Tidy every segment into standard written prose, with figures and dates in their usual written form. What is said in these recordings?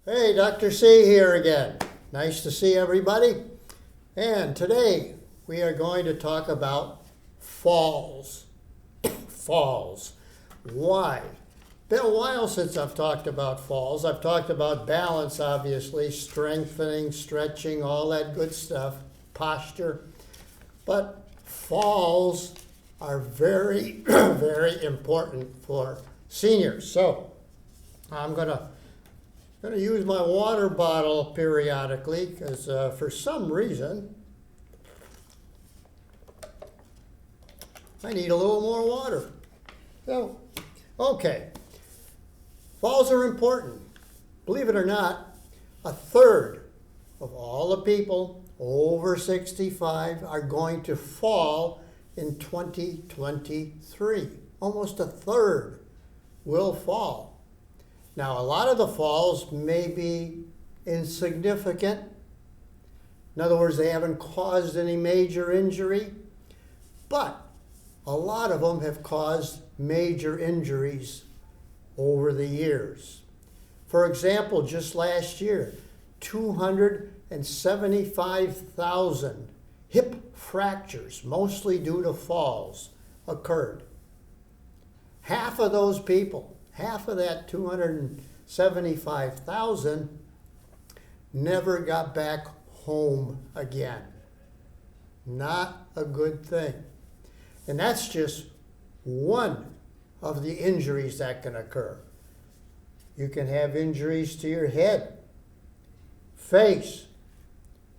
Hey, Dr. C here again. Nice to see everybody. And today we are going to talk about falls. Falls. Why? Been a while since I've talked about falls. I've talked about balance, obviously, strengthening, stretching, all that good stuff, posture. But falls are very, very important for seniors. So I'm going to use my water bottle periodically because for some reason I need a little more water. So, okay. Falls are important. Believe it or not, a third of all the people over 65 are going to fall in 2023. Almost a third will fall. Now, a lot of the falls may be insignificant. In other words, they haven't caused any major injury, but a lot of them have caused major injuries over the years. For example, just last year, 275,000 hip fractures, mostly due to falls, occurred. Half of those people, half of that 275,000 never got back home again. Not a good thing. And that's just one of the injuries that can occur. You can have injuries to your head, face,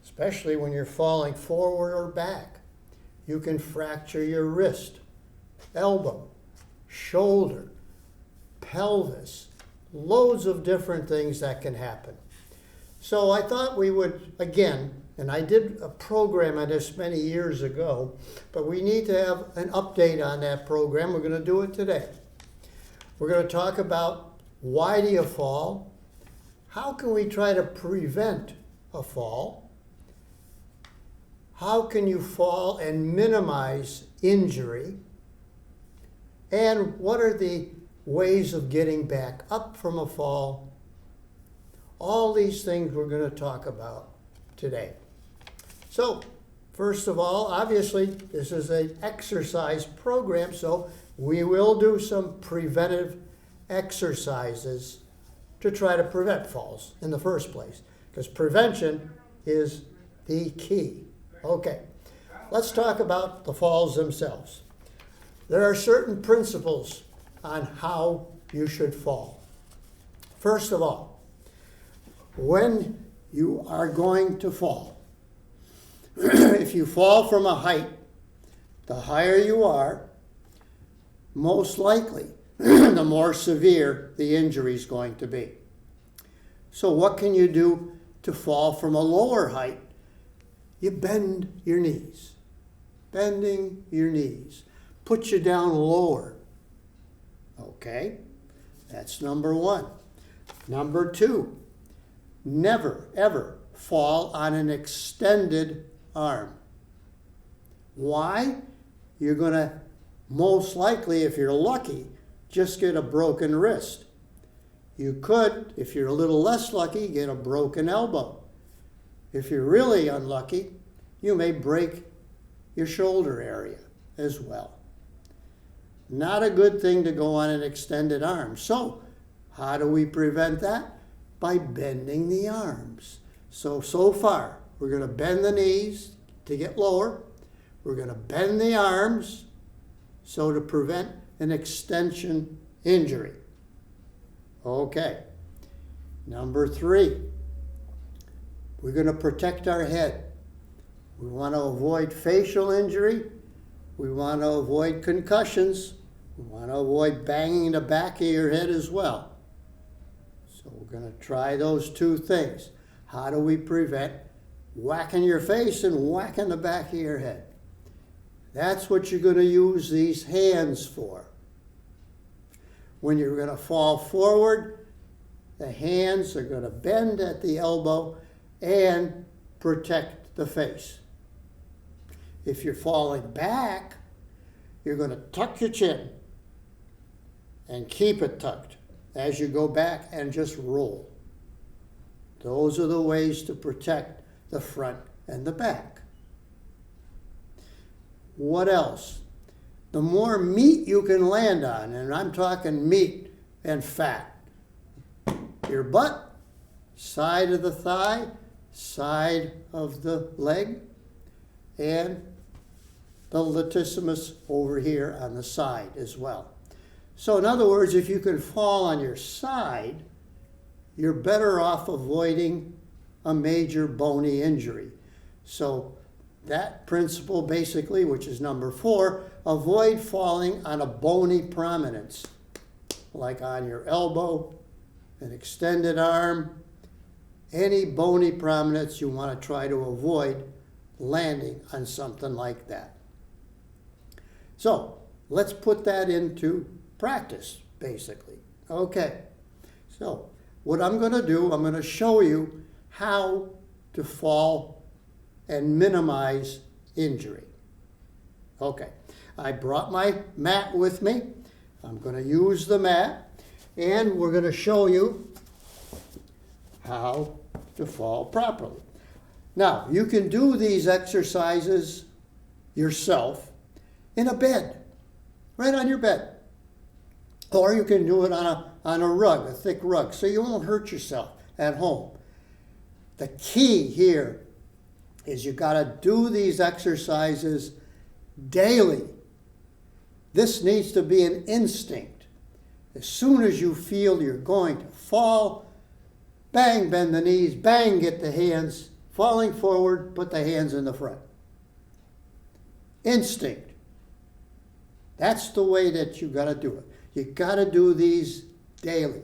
especially when you're falling forward or back. You can fracture your wrist, elbow, shoulder, pelvis, loads of different things that can happen. So I thought we would, again, and I did a program on this many years ago, but we need to have an update on that program. We're going to do it today. We're going to talk about why do you fall? How can we try to prevent a fall? How can you fall and minimize injury? And what are the ways of getting back up from a fall? All these things we're going to talk about today. So, first of all, obviously, this is an exercise program, so we will do some preventive exercises to try to prevent falls in the first place, because prevention is the key. Okay, let's talk about the falls themselves. There are certain principles on how you should fall. First of all, when you are going to fall, if you fall from a height, the higher you are, most likely, the more severe the injury is going to be. So what can you do to fall from a lower height? You bend your knees. Bending your knees. Put you down lower. Okay, that's number one. Number two, never, ever fall on an extended arm. Why? You're going to, most likely, if you're lucky, just get a broken wrist. You could, if you're a little less lucky, get a broken elbow. If you're really unlucky, you may break your shoulder area as well. Not a good thing to go on an extended arm. So, how do we prevent that? By bending the arms. So far, we're going to bend the knees to get lower. We're going to bend the arms so to prevent an extension injury. Okay. Number three, we're going to protect our head. We want to avoid facial injury. We want to avoid concussions. We want to avoid banging the back of your head as well. So we're going to try those two things. How do we prevent whacking your face and whacking the back of your head? That's what you're going to use these hands for. When you're going to fall forward, the hands are going to bend at the elbow and protect the face. If you're falling back, you're going to tuck your chin and keep it tucked as you go back and just roll. Those are the ways to protect the front and the back. What else? The more meat you can land on, and I'm talking meat and fat, your butt, side of the thigh, side of the leg, and the latissimus over here on the side as well. So in other words, if you can fall on your side, you're better off avoiding a major bony injury. So that principle basically, which is number 4, avoid falling on a bony prominence, like on your elbow, an extended arm, any bony prominence you want to try to avoid landing on something like that. So let's put that into practice, basically. Okay, so what I'm going to do, I'm going to show you how to fall and minimize injury. Okay, I brought my mat with me. I'm going to use the mat, and we're going to show you how to fall properly. Now, you can do these exercises yourself in a bed, right on your bed. Or you can do it on a rug, a thick rug, so you won't hurt yourself at home. The key here is you got to do these exercises daily. This needs to be an instinct. As soon as you feel you're going to fall, bang, bend the knees, bang, get the hands, falling forward, put the hands in the front. Instinct. That's the way that you got to do it. You got to do these daily.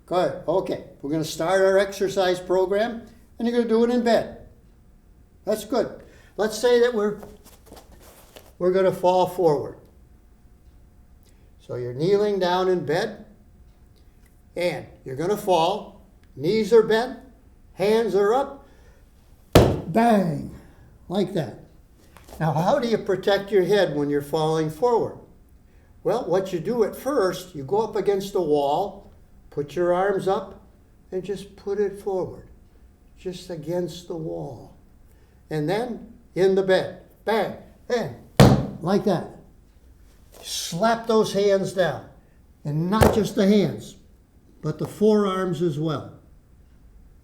Good. Okay. We're going to start our exercise program, and you're going to do it in bed. That's good. Let's say that we're going to fall forward. So you're kneeling down in bed, and you're going to fall. Knees are bent, hands are up, bang, like that. Now, how do you protect your head when you're falling forward? Well, what you do at first, you go up against the wall, put your arms up, and just put it forward, just against the wall. And then in the bed, bang, bang, like that. Slap those hands down, and not just the hands, but the forearms as well.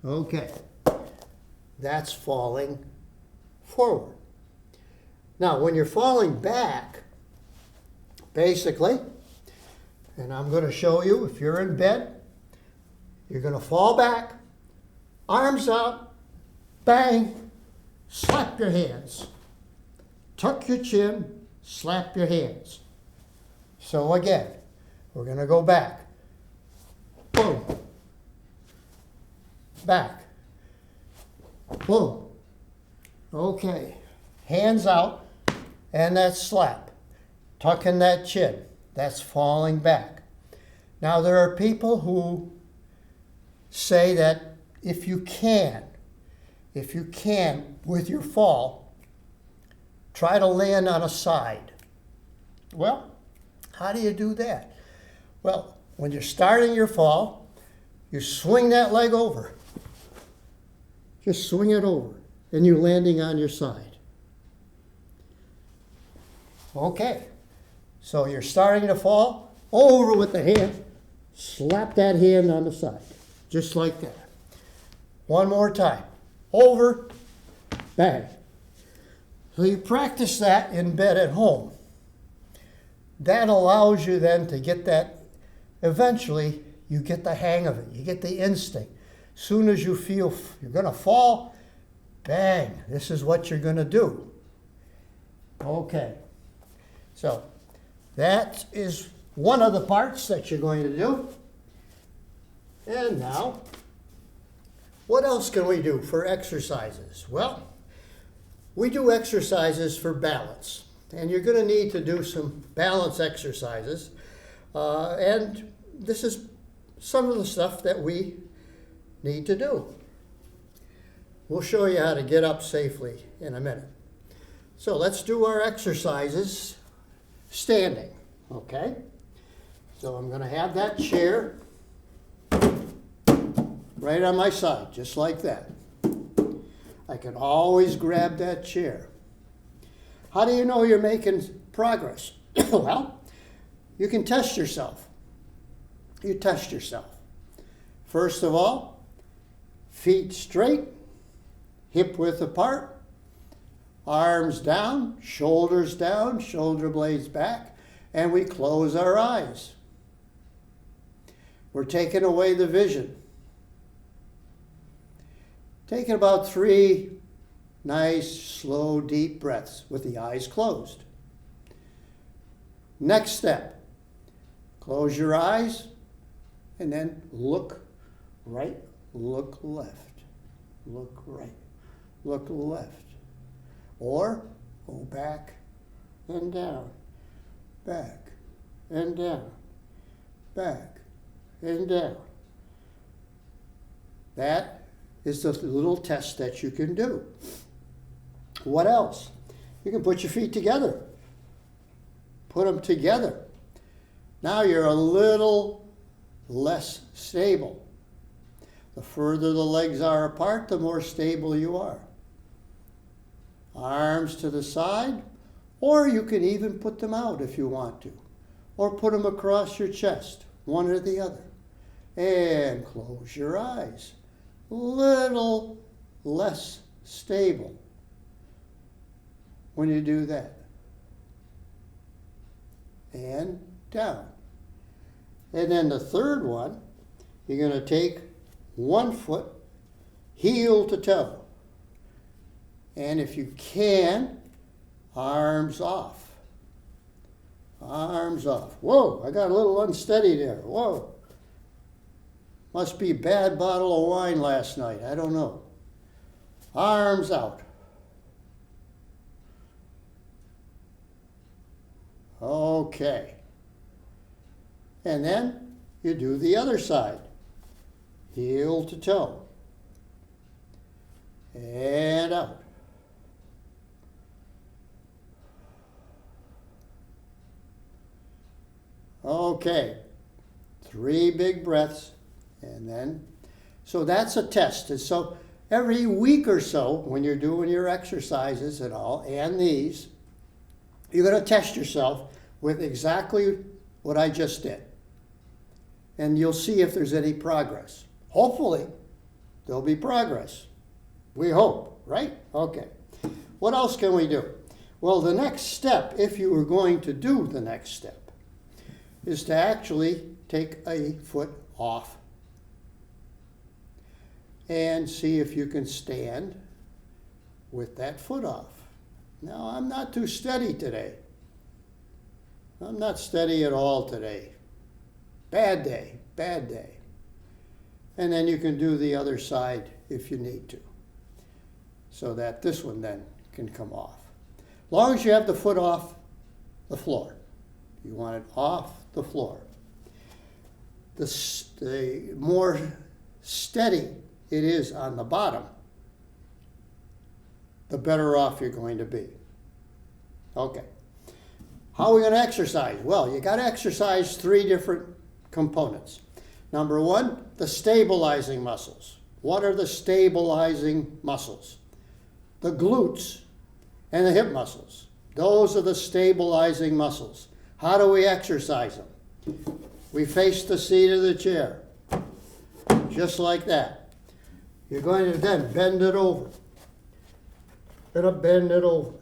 Okay, that's falling forward. Now, when you're falling back, basically, and I'm going to show you, if you're in bed, you're going to fall back, arms out, bang, slap your hands. Tuck your chin, slap your hands. So again, we're going to go back. Boom. Back. Boom. Okay. Hands out, and that slap. Tucking that chin. That's falling back. Now, there are people who say that if you can, with your fall, try to land on a side. Well, how do you do that? Well, when you're starting your fall, you swing that leg over. Just swing it over, and you're landing on your side. Okay, so you're starting to fall, over with the hand, slap that hand on the side, just like that. One more time, over, bang. So you practice that in bed at home. That allows you then to get that, eventually you get the hang of it, you get the instinct. Soon as you feel you're going to fall, bang, this is what you're going to do. Okay. So that is one of the parts that you're going to do. And now, what else can we do for exercises? Well, we do exercises for balance. And you're going to need to do some balance exercises. And this is some of the stuff that we need to do. We'll show you how to get up safely in a minute. So let's do our exercises standing, okay? So I'm going to have that chair right on my side, just like that. I can always grab that chair. How do you know you're making progress? Well, you can test yourself. You test yourself. First of all, feet straight, hip width apart, arms down, shoulder blades back, and we close our eyes. We're taking away the vision. Taking about 3 nice, slow, deep breaths with the eyes closed. Next step, close your eyes and then look right, look left, look right, look left. Or go back and down, back and down, back and down. That is the little test that you can do. What else? You can put your feet together. Put them together. Now you're a little less stable. The further the legs are apart, the more stable you are. Arms to the side, or you can even put them out if you want to, or put them across your chest, one or the other. And close your eyes. Little less stable when you do that. And down. And then the third one, you're going to take one foot heel to toe. And if you can, arms off. Arms off. Whoa, I got a little unsteady there. Whoa. Must be a bad bottle of wine last night. I don't know. Arms out. Okay. And then you do the other side. Heel to toe. And out. Okay. 3 big breaths. And then, so that's a test. And so every week or so, when you're doing your exercises and all, and these, you're going to test yourself with exactly what I just did. And you'll see if there's any progress. Hopefully, there'll be progress. We hope, right? Okay. What else can we do? Well, the next step, if you were going to do the next step, is to actually take a foot off and see if you can stand with that foot off. Now, I'm not too steady today. I'm not steady at all today. Bad day, bad day. And then you can do the other side if you need to, so that this one then can come off. As long as you have the foot off the floor. You want it off the floor. The more steady it is on the bottom, the better off you're going to be. Okay. How are we going to exercise? Well, you got to exercise 3 different components. Number 1, the stabilizing muscles. What are the stabilizing muscles? The glutes and the hip muscles. Those are the stabilizing muscles. How do we exercise them? We face the seat of the chair, just like that. You're going to then bend it over. Gonna bend it over.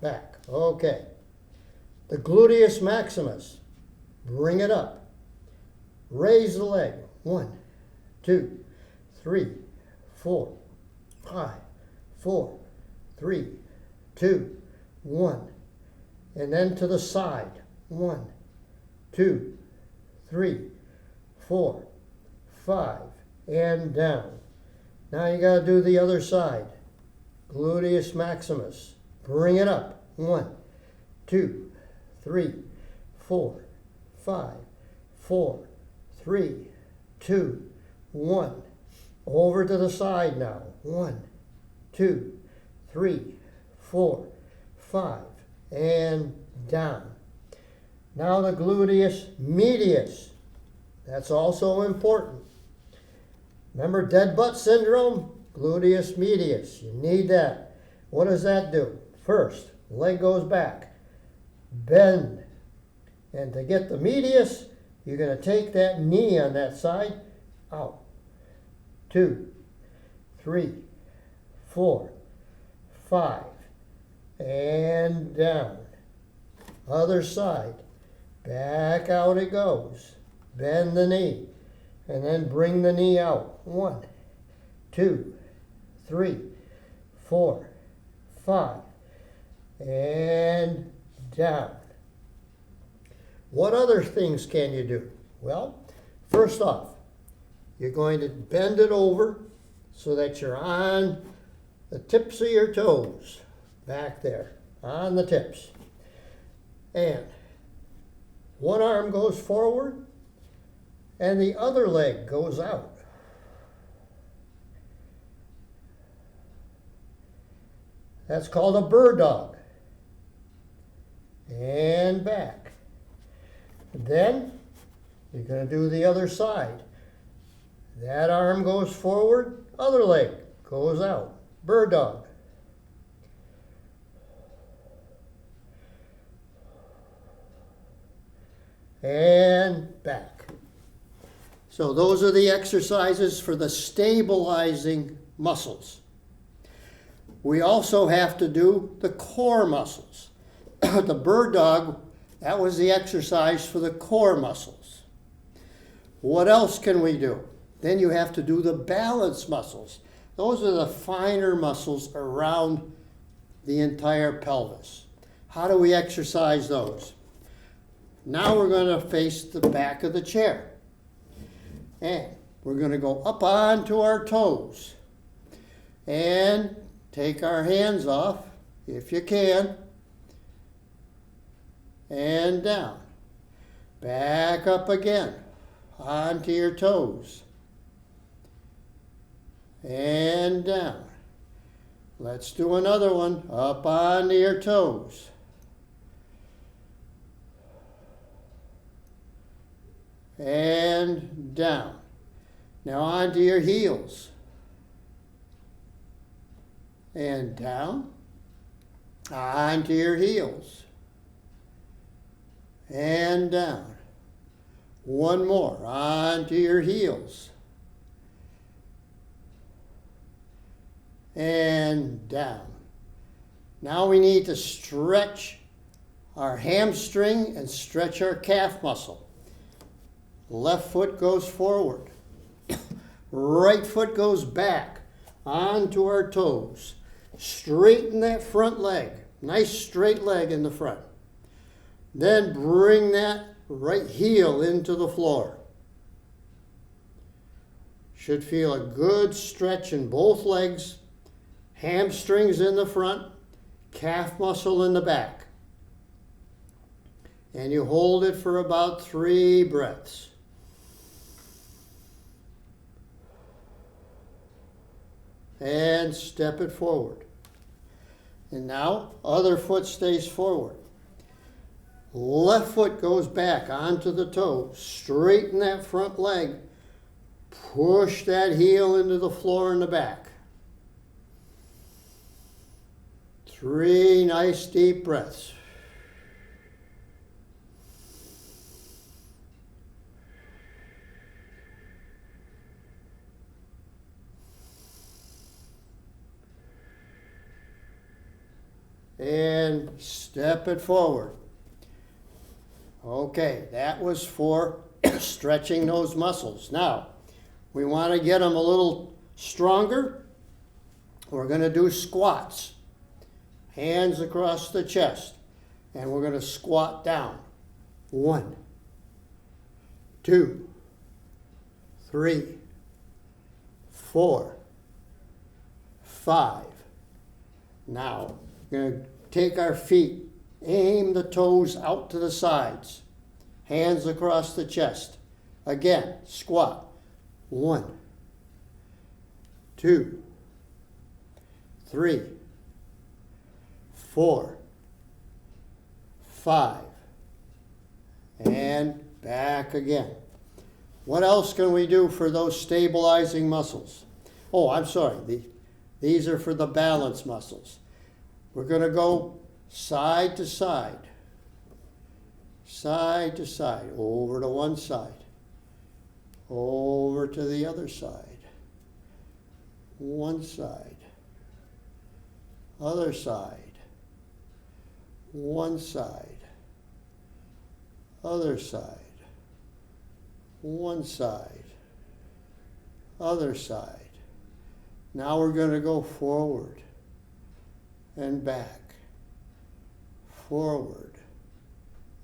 Back. Okay. The gluteus maximus. Bring it up. Raise the leg. 1, 2, 3, 4, 5, 4, 3, 2, 1. And then to the side. 1, 2, 3, 4, 5. And down. Now you got to do the other side. Gluteus maximus. Bring it up. 1, 2, 3, 4, 5, 4, 3, 2, 1. Over to the side now. 1, 2, 3, 4, 5. And down. Now the gluteus medius. That's also important. Remember dead butt syndrome? Gluteus medius. You need that. What does that do? First, leg goes back. Bend. And to get the medius, you're going to take that knee on that side out. 2, 3, 4, 5. And down. Other side. Back out it goes. Bend the knee. And then bring the knee out. 1, 2, 3, 4, 5. And down. What other things can you do? Well, first off, you're going to bend it over so that you're on the tips of your toes. Back there, on the tips. And one arm goes forward and the other leg goes out. That's called a bird dog. And back. Then you're going to do the other side. That arm goes forward, other leg goes out. Bird dog. And back. So those are the exercises for the stabilizing muscles. We also have to do the core muscles. The bird dog, that was the exercise for the core muscles. What else can we do? Then you have to do the balance muscles. Those are the finer muscles around the entire pelvis. How do we exercise those? Now we're going to face the back of the chair. And we're going to go up onto our toes. And take our hands off, if you can. And down. Back up again. Onto your toes. And down. Let's do another one. Up onto your toes. And down. Now onto your heels. And down. Onto your heels. And down. One more. Onto your heels. And down. Now we need to stretch our hamstring and stretch our calf muscle. Left foot goes forward. Right foot goes back onto our toes. Straighten that front leg. Nice straight leg in the front. Then bring that right heel into the floor. Should feel a good stretch in both legs. Hamstrings in the front. Calf muscle in the back. And you hold it for about 3 breaths. And step it forward. And now, other foot stays forward. Left foot goes back onto the toe. Straighten that front leg. Push that heel into the floor in the back. 3 nice deep breaths. And step it forward. Okay, that was for stretching those muscles. Now, we want to get them a little stronger. We're going to do squats. Hands across the chest. And we're going to squat down. 1, 2, 3, 4, 5. Now, we're going to take our feet, aim the toes out to the sides, hands across the chest. Again, squat. 1, 2, 3, 4, 5, and back again. What else can we do for those stabilizing muscles? Oh, I'm sorry. These are for the balance muscles. We're going to go side to side, over to one side, over to the other side, one side, other side, one side, other side, one side, other side. Now we're going to go forward and back, forward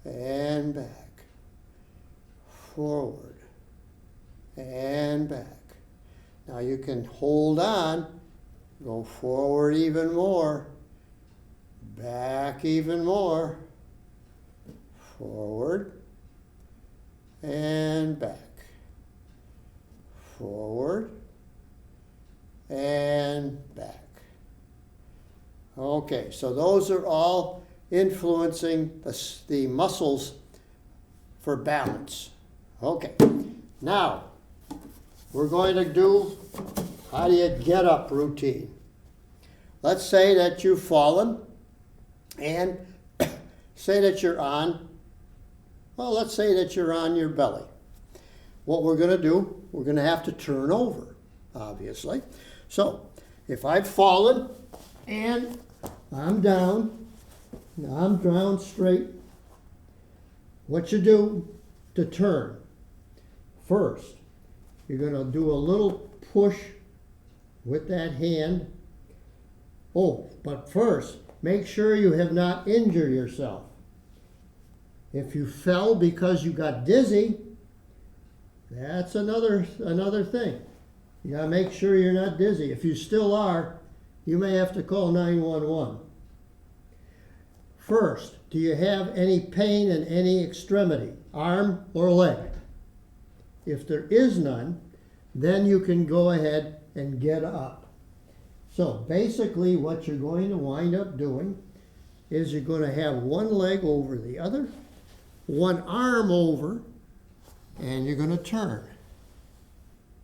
and back, forward and back. Now you can hold on, go forward even more, back even more, forward and back, forward and back. Okay, so those are all influencing the muscles for balance. Okay, now we're going to do how do you get up routine. Let's say that you've fallen and say that you're on, well, let's say that you're on your belly. What we're going to do, we're going to have to turn over, obviously. So if I've fallen and I'm down, now I'm down straight, what you do to turn? First, you're going to do a little push with that hand. Oh, but first, make sure you have not injured yourself. If you fell because you got dizzy, that's another thing. You got to make sure you're not dizzy. If you still are, you may have to call 911. First, do you have any pain in any extremity, arm or leg? If there is none, then you can go ahead and get up. So basically what you're going to wind up doing is you're going to have one leg over the other, one arm over, and you're going to turn.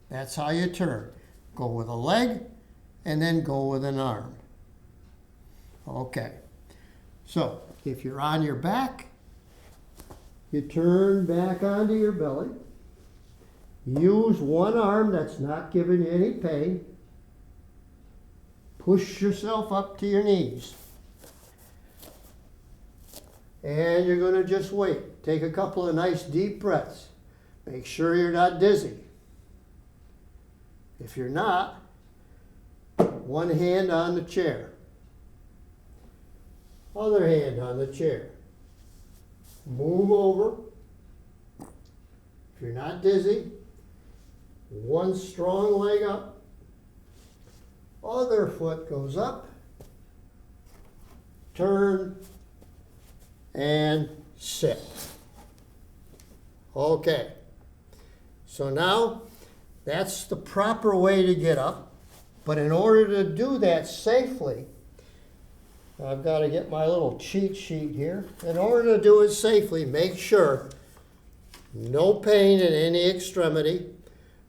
That's how you turn. Go with a leg and then go with an arm. Okay. So if you're on your back, you turn back onto your belly. Use one arm that's not giving you any pain. Push yourself up to your knees. And you're going to just wait. Take a couple of nice deep breaths. Make sure you're not dizzy. If you're not, one hand on the chair. Other hand on the chair. Move over. If you're not dizzy, one strong leg up. Other foot goes up. Turn and sit. Okay. So now that's the proper way to get up. But in order to do that safely, I've got to get my little cheat sheet here. In order to do it safely, make sure no pain in any extremity.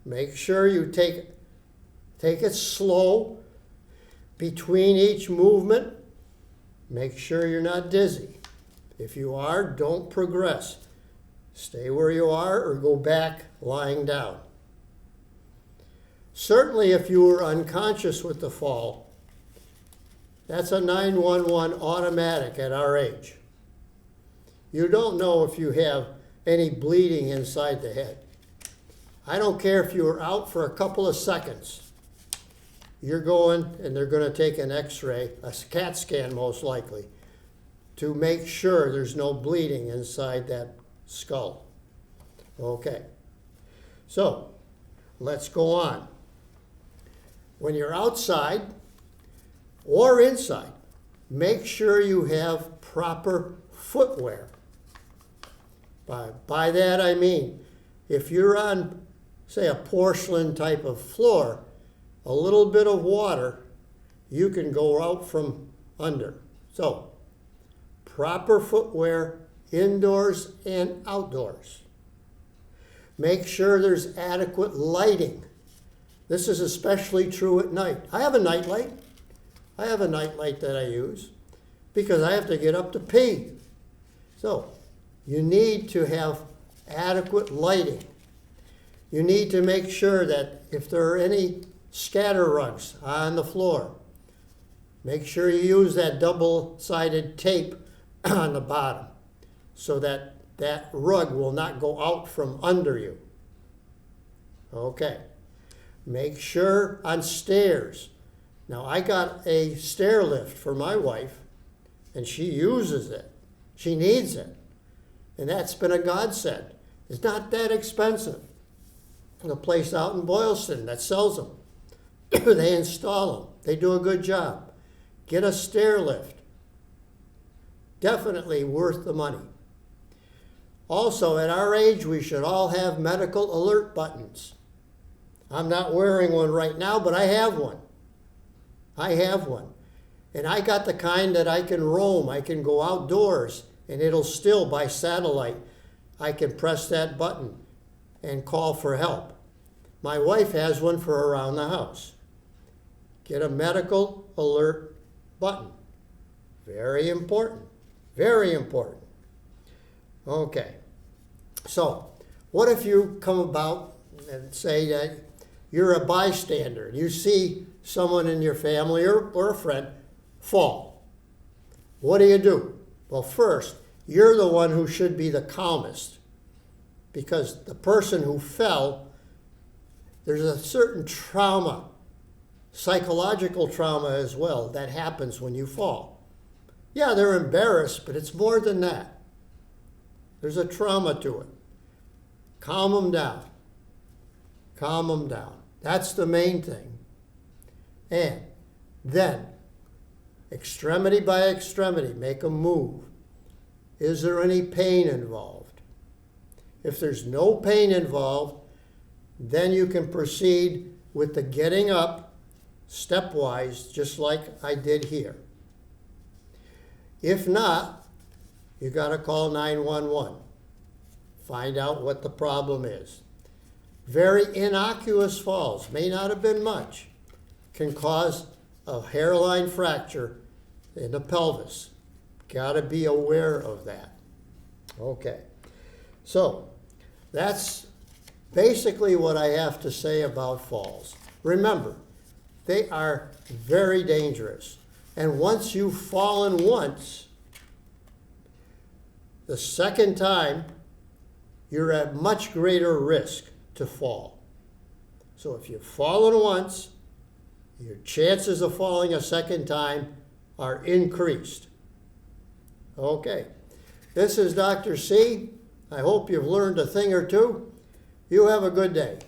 Make sure you take it slow between each movement. Make sure you're not dizzy. If you are, don't progress. Stay where you are or go back lying down. Certainly if you were unconscious with the fall, that's a 911 automatic at our age. You don't know if you have any bleeding inside the head. I don't care if you were out for a couple of seconds. You're going and they're going to take an x-ray, a CAT scan most likely, to make sure there's no bleeding inside that skull. Okay. So, let's go on. When you're outside or inside, make sure you have proper footwear. By that I mean, if you're on, say, a porcelain type of floor, a little bit of water, you can go out from under. So, proper footwear indoors and outdoors. Make sure there's adequate lighting. This is especially true at night. I have a night light. I have a night light that I use because I have to get up to pee. So you need to have adequate lighting. You need to make sure that if there are any scatter rugs on the floor, make sure you use that double-sided tape on the bottom so that that rug will not go out from under you. Okay. Make sure on stairs. Now, I got a stair lift for my wife, and she uses it. She needs it. And that's been a godsend. It's not that expensive. A place out in Boylston that sells them. They install them. They do a good job. Get a stair lift. Definitely worth the money. Also, at our age, we should all have medical alert buttons. I'm not wearing one right now, but I have one. I have one. And I got the kind that I can roam. I can go outdoors, and it'll still, by satellite, I can press that button and call for help. My wife has one for around the house. Get a medical alert button. Very important. Very important. Okay. So, what if you come about and say that you're a bystander. You see someone in your family or a friend fall. What do? Well, first, you're the one who should be the calmest because the person who fell, there's a certain trauma, psychological trauma as well, that happens when you fall. Yeah, they're embarrassed, but it's more than that. There's a trauma to it. Calm them down. Calm them down. That's the main thing. And then, extremity by extremity, make them move. Is there any pain involved? If there's no pain involved, then you can proceed with the getting up stepwise, just like I did here. If not, you got to call 911. Find out what the problem is. Very innocuous falls, may not have been much, can cause a hairline fracture in the pelvis. Got to be aware of that. Okay. So, that's basically what I have to say about falls. Remember, they are very dangerous. And once you've fallen once, the second time, you're at much greater risk to fall. So if you've fallen once, your chances of falling a second time are increased. Okay. This is Dr. C. I hope you've learned a thing or two. You have a good day.